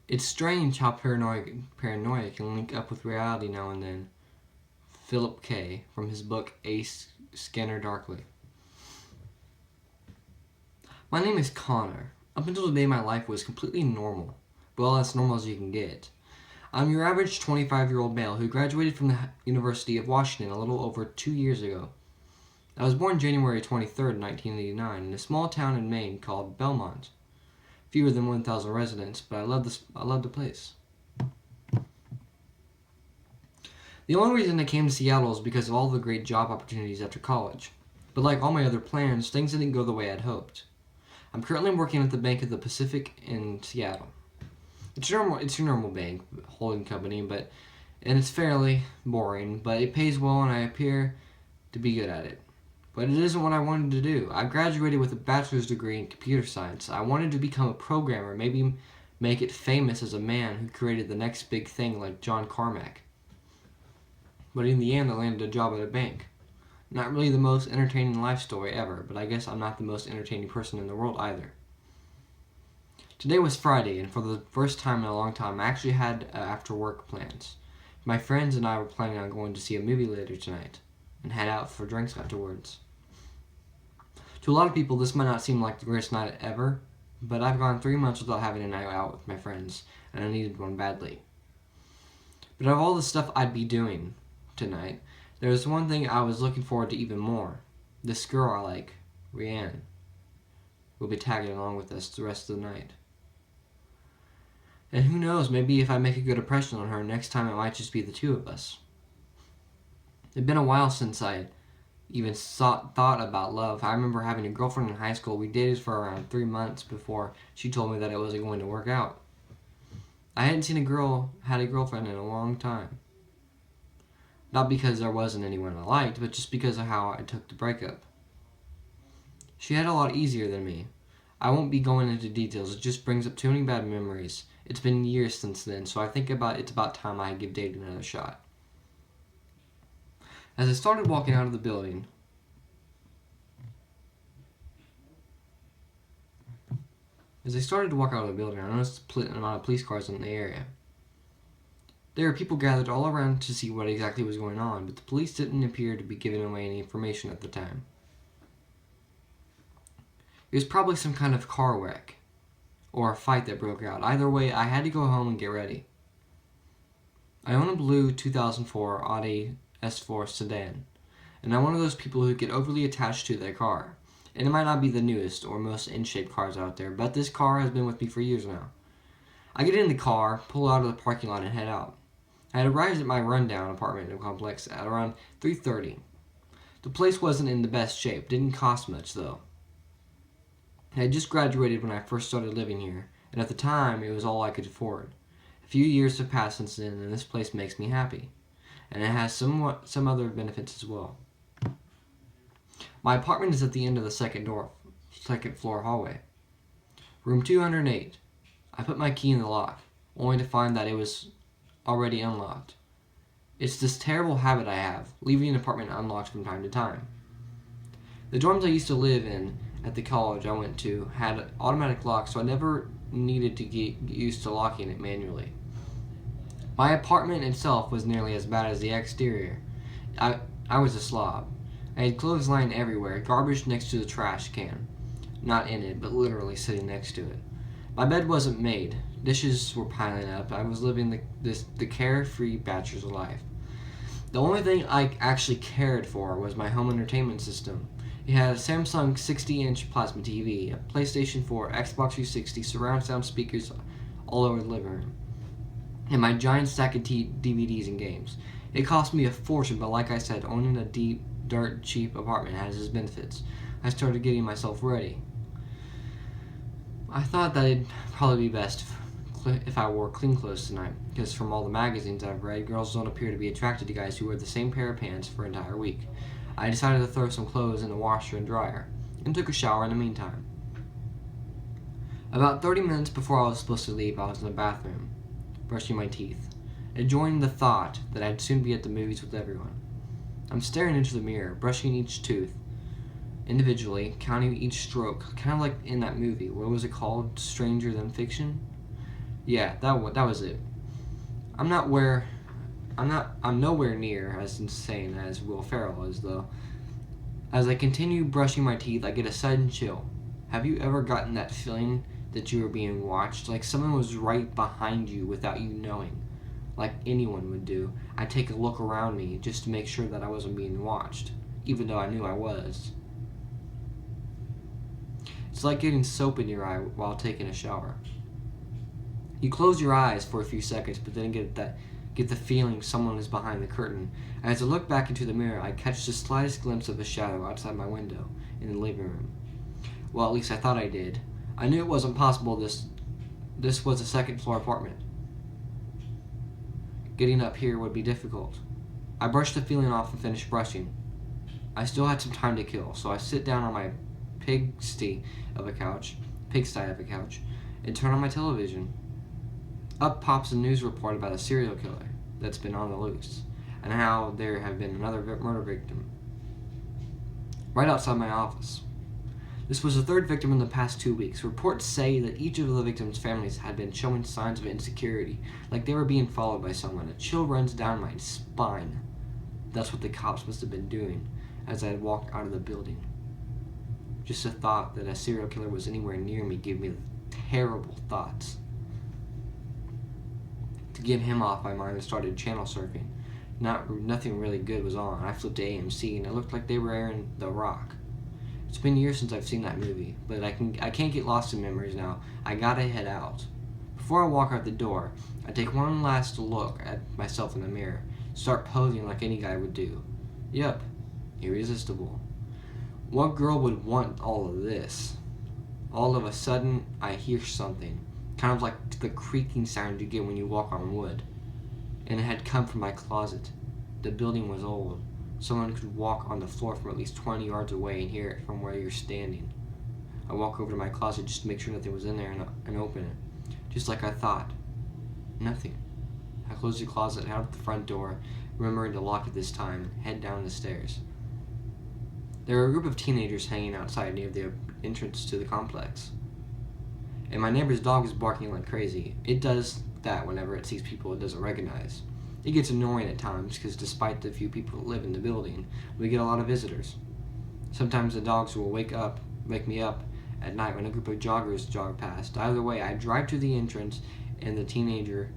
It's strange how paranoia can link up with reality now and then. Philip K. from his book A Scanner Darkly. My name is Connor. Up until today, my life was completely normal. Well, as normal as you can get. I'm your average 25-year-old male who graduated from the University of Washington a little over 2 years ago. I was born January 23rd, 1989, in a small town in Maine called Belmont. Fewer than 1,000 residents, but I love the place. The only reason I came to Seattle is because of all the great job opportunities after college. But like all my other plans, things didn't go the way I'd hoped. I'm currently working at the Bank of the Pacific in Seattle. It's your normal bank holding company, and it's fairly boring, but it pays well and I appear to be good at it. But it isn't what I wanted to do. I graduated with a bachelor's degree in computer science. I wanted to become a programmer, maybe make it famous as a man who created the next big thing like John Carmack. But in the end, I landed a job at a bank. Not really the most entertaining life story ever, but I guess I'm not the most entertaining person in the world either. Today was Friday, and for the first time in a long time, I actually had after-work plans. My friends and I were planning on going to see a movie later tonight, and head out for drinks afterwards. To a lot of people, this might not seem like the greatest night ever, but I've gone 3 months without having a night out with my friends, and I needed one badly. But of all the stuff I'd be doing tonight, there was one thing I was looking forward to even more. This girl I like, Rianne, will be tagging along with us the rest of the night. And who knows, maybe if I make a good impression on her, next time it might just be the two of us. It'd been a while since I even thought about love. I remember having a girlfriend in high school. We dated for around 3 months before she told me that it wasn't going to work out. I hadn't seen had a girlfriend in a long time. Not because there wasn't anyone I liked, but just because of how I took the breakup. She had it a lot easier than me. I won't be going into details, it just brings up too many bad memories. It's been years since then, so I think it's about time I give dating another shot. As I started walking out of the building, I noticed the amount of police cars in the area. There were people gathered all around to see what exactly was going on, but the police didn't appear to be giving away any information at the time. It was probably some kind of car wreck, or a fight that broke out. Either way, I had to go home and get ready. I own a blue 2004 Audi S4 sedan, and I'm one of those people who get overly attached to their car. And it might not be the newest or most in-shape cars out there, but this car has been with me for years now. I get in the car, pull out of the parking lot, and head out. I had arrived at my rundown apartment complex at around 3:30. The place wasn't in the best shape, didn't cost much though. I had just graduated when I first started living here, and at the time it was all I could afford. A few years have passed since then, and this place makes me happy. And it has some other benefits as well. My apartment is at the end of the second floor hallway. Room 208. I put my key in the lock, only to find that it was already unlocked. It's this terrible habit I have, leaving an apartment unlocked from time to time. The dorms I used to live in at the college I went to had automatic locks, so I never needed to get used to locking it manually. My apartment itself was nearly as bad as the exterior. I was a slob. I had clothes lying everywhere, garbage next to the trash can. Not in it, but literally sitting next to it. My bed wasn't made. Dishes were piling up. I was living the carefree bachelor's life. The only thing I actually cared for was my home entertainment system. It had a Samsung 60-inch plasma TV, a PlayStation 4, Xbox 360, surround sound speakers all over the living room, and my giant stack of DVDs and games. It cost me a fortune, but like I said, owning a dirt cheap apartment has its benefits. I started getting myself ready. I thought that it'd probably be best if I wore clean clothes tonight, because from all the magazines I've read, girls don't appear to be attracted to guys who wear the same pair of pants for an entire week. I decided to throw some clothes in the washer and dryer, and took a shower in the meantime. About 30 minutes before I was supposed to leave, I was in the bathroom, brushing my teeth, enjoying the thought that I'd soon be at the movies with everyone. I'm staring into the mirror, brushing each tooth individually, counting each stroke, kind of like in that movie. What was it called? Stranger Than Fiction? Yeah, that was it. I'm not where I'm nowhere near as insane as Will Ferrell is, though. As I continue brushing my teeth, I get a sudden chill. Have you ever gotten that feeling that you were being watched? Like someone was right behind you without you knowing? Like anyone would do. I take a look around me just to make sure that I wasn't being watched, even though I knew I was. It's like getting soap in your eye while taking a shower. You close your eyes for a few seconds, but then get the feeling someone is behind the curtain. As I look back into the mirror, I catch the slightest glimpse of a shadow outside my window in the living room. Well, at least I thought I did. I knew it wasn't possible. This was a second floor apartment. Getting up here would be difficult. I brushed the feeling off and finished brushing. I still had some time to kill, so I sit down on my pigsty of a couch, and turn on my television. Up pops a news report about a serial killer that's been on the loose, and how there have been another murder victim right outside my office. This was the third victim in the past 2 weeks. Reports say that each of the victims' families had been showing signs of insecurity, like they were being followed by someone. A chill runs down my spine. That's what the cops must have been doing as I had walked out of the building. Just the thought that a serial killer was anywhere near me gave me terrible thoughts. To get him off my mind, I started channel surfing. Nothing really good was on. I flipped to AMC and it looked like they were airing The Rock. It's been years since I've seen that movie, but I can't get lost in memories now. I gotta head out. Before I walk out the door, I take one last look at myself in the mirror, start posing like any guy would do. Yep, irresistible. What girl would want all of this? All of a sudden, I hear something, kind of like the creaking sound you get when you walk on wood. And it had come from my closet. The building was old. Someone could walk on the floor from at least 20 yards away and hear it from where you're standing. I walk over to my closet just to make sure nothing was in there and open it. Just like I thought. Nothing. I close the closet, head out the front door, remembering to lock it this time, and head down the stairs. There were a group of teenagers hanging outside near the entrance to the complex. And my neighbor's dog is barking like crazy. It does that whenever it sees people it doesn't recognize. It gets annoying at times because despite the few people that live in the building, we get a lot of visitors. Sometimes the dogs will wake me up at night when a group of joggers jog past. Either way, I drive to the entrance and the teenager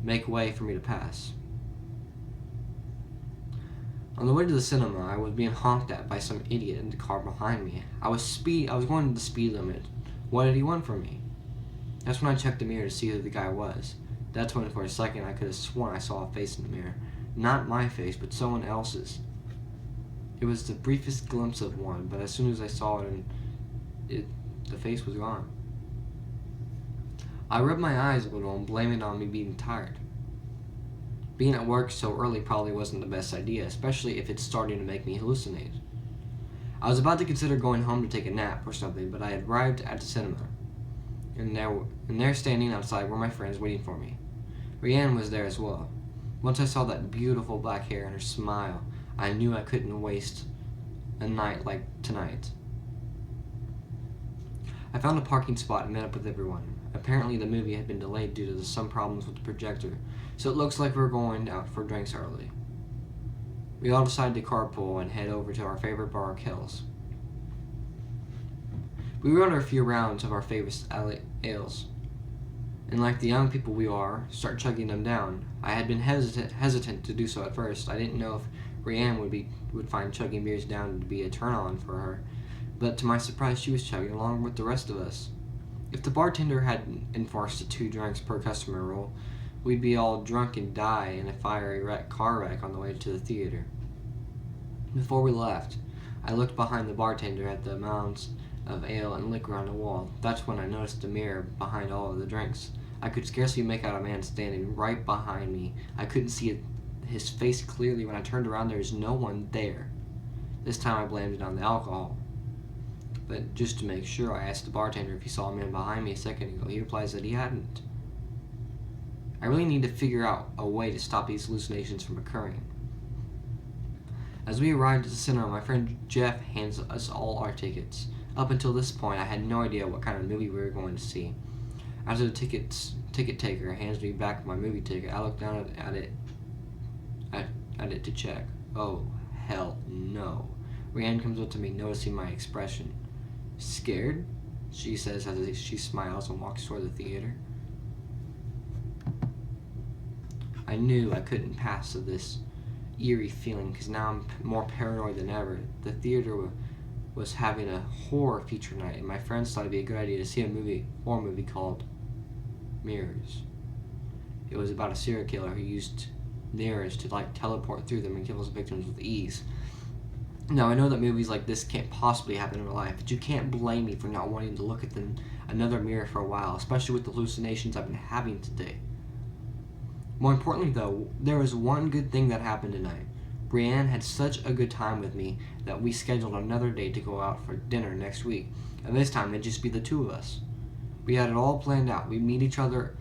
make way for me to pass. On the way to the cinema, I was being honked at by some idiot in the car behind me. I was going the speed limit. What did he want from me? That's when I checked the mirror to see who the guy was. That's when for a second I could have sworn I saw a face in the mirror. Not my face, but someone else's. It was the briefest glimpse of one, but as soon as I saw it, the face was gone. I rubbed my eyes a little and blamed it on me being tired. Being at work so early probably wasn't the best idea, especially if it's starting to make me hallucinate. I was about to consider going home to take a nap or something, but I had arrived at the cinema. And there standing outside were my friends waiting for me. Rianne was there as well. Once I saw that beautiful black hair and her smile, I knew I couldn't waste a night like tonight. I found a parking spot and met up with everyone. Apparently the movie had been delayed due to some problems with the projector, so it looks like we're going out for drinks early. We all decided to carpool and head over to our favorite bar, Kells. We ordered a few rounds of our favorite ales, and like the young people we are, start chugging them down. I had been hesitant to do so at first. I didn't know if Rianne would find chugging beers down to be a turn-on for her, but to my surprise she was chugging along with the rest of us. If the bartender hadn't enforced a 2 drinks per customer rule, we'd be all drunk and die in a fiery car wreck on the way to the theater. Before we left, I looked behind the bartender at the mounds of ale and liquor on the wall. That's when I noticed the mirror behind all of the drinks. I could scarcely make out a man standing right behind me. I couldn't see his face clearly. When I turned around, there was no one there. This time I blamed it on the alcohol. But just to make sure, I asked the bartender if he saw a man behind me a second ago. He replies that he hadn't. I really need to figure out a way to stop these hallucinations from occurring. As we arrived at the cinema, my friend Jeff hands us all our tickets. Up until this point, I had no idea what kind of movie we were going to see. After the ticket taker hands me back my movie ticket, I look down at it to check. Oh, hell no. Rianne comes up to me, noticing my expression. Scared? She says as she smiles and walks toward the theater. I knew I couldn't pass to this eerie feeling because now I'm more paranoid than ever. The theater was having a horror feature night, and my friends thought it'd be a good idea to see a horror movie called Mirrors. It was about a serial killer who used mirrors to teleport through them and kill his victims with ease. Now, I know that movies like this can't possibly happen in real life, but you can't blame me for not wanting to look at another mirror for a while, especially with the hallucinations I've been having today. More importantly, though, there was one good thing that happened tonight. Brianne had such a good time with me that we scheduled another date to go out for dinner next week, and this time it'd just be the two of us. We had it all planned out. We'd meet each other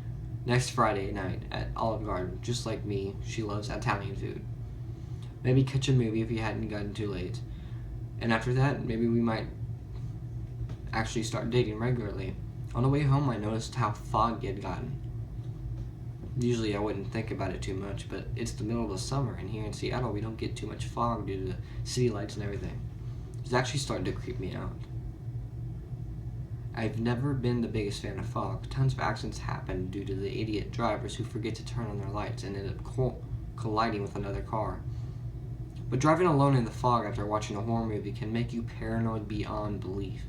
next Friday night at Olive Garden. Just like me, she loves Italian food. Maybe catch a movie if we hadn't gotten too late. And after that, maybe we might actually start dating regularly. On the way home, I noticed how foggy it had gotten. Usually I wouldn't think about it too much, but it's the middle of the summer, and here in Seattle we don't get too much fog due to the city lights and everything. It's actually starting to creep me out. I've never been the biggest fan of fog. Tons of accidents happen due to the idiot drivers who forget to turn on their lights and end up colliding with another car. But driving alone in the fog after watching a horror movie can make you paranoid beyond belief.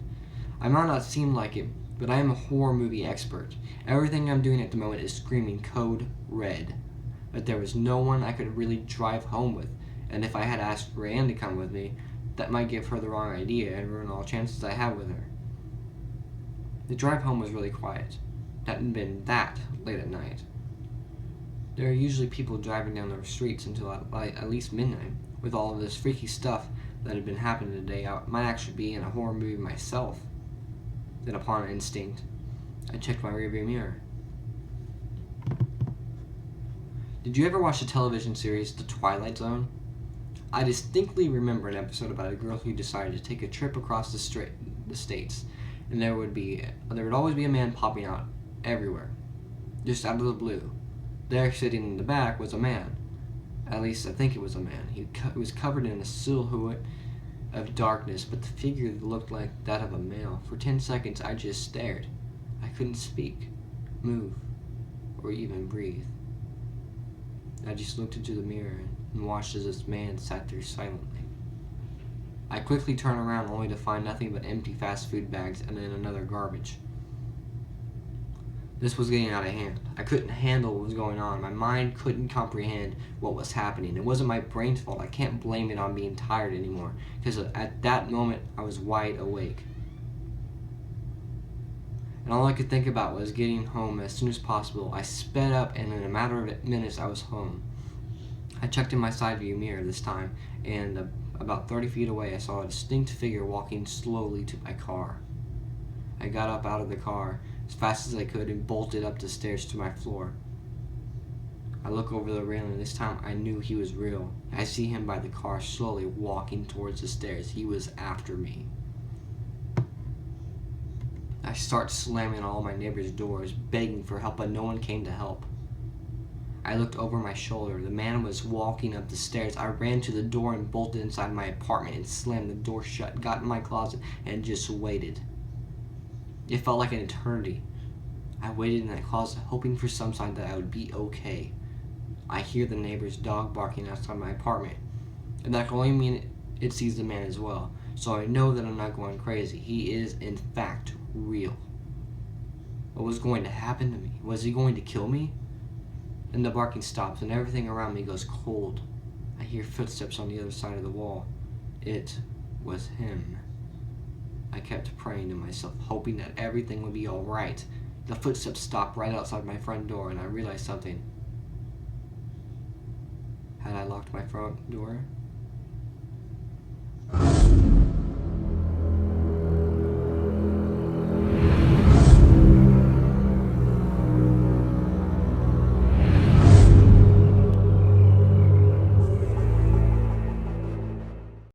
I might not seem like it, but I am a horror movie expert. Everything I'm doing at the moment is screaming code red. But there was no one I could really drive home with, and if I had asked Rand to come with me, that might give her the wrong idea and ruin all chances I have with her. The drive home was really quiet. It hadn't been that late at night. There are usually people driving down the streets until at least midnight. With all of this freaky stuff that had been happening today, I might actually be in a horror movie myself. Then upon instinct, I checked my rearview mirror. Did you ever watch the television series The Twilight Zone? I distinctly remember an episode about a girl who decided to take a trip across the states, and there would always be a man popping out everywhere, just out of the blue. There, sitting in the back, was a man. At least I think it was a man. He was covered in a silhouette of darkness, but the figure looked like that of a male. For 10 seconds, I just stared. I couldn't speak, move, or even breathe. I just looked into the mirror and watched as this man sat there silently. I quickly turned around only to find nothing but empty fast food bags and then another garbage. This was getting out of hand. I couldn't handle what was going on. My mind couldn't comprehend what was happening. It wasn't my brain's fault. I can't blame it on being tired anymore, because at that moment I was wide awake. And all I could think about was getting home as soon as possible. I sped up, and in a matter of minutes I was home. I checked in my side view mirror this time, and about 30 feet away I saw a distinct figure walking slowly to my car. I got up out of the car as fast as I could and bolted up the stairs to my floor. I look over the railing, and this time I knew he was real. I see him by the car slowly walking towards the stairs. He was after me. I start slamming all my neighbors' doors, begging for help, but no one came to help. I looked over my shoulder. The man was walking up the stairs. I ran to the door and bolted inside my apartment and slammed the door shut, got in my closet, and just waited. It felt like an eternity. I waited in that closet, hoping for some sign that I would be okay. I hear the neighbor's dog barking outside my apartment, and that can only mean it sees the man as well. So I know that I'm not going crazy. He is, in fact, real. What was going to happen to me? Was he going to kill me? Then the barking stops, and everything around me goes cold. I hear footsteps on the other side of the wall. It was him. I kept praying to myself, hoping that everything would be alright. The footsteps stopped right outside my front door, and I realized something. Had I locked my front door?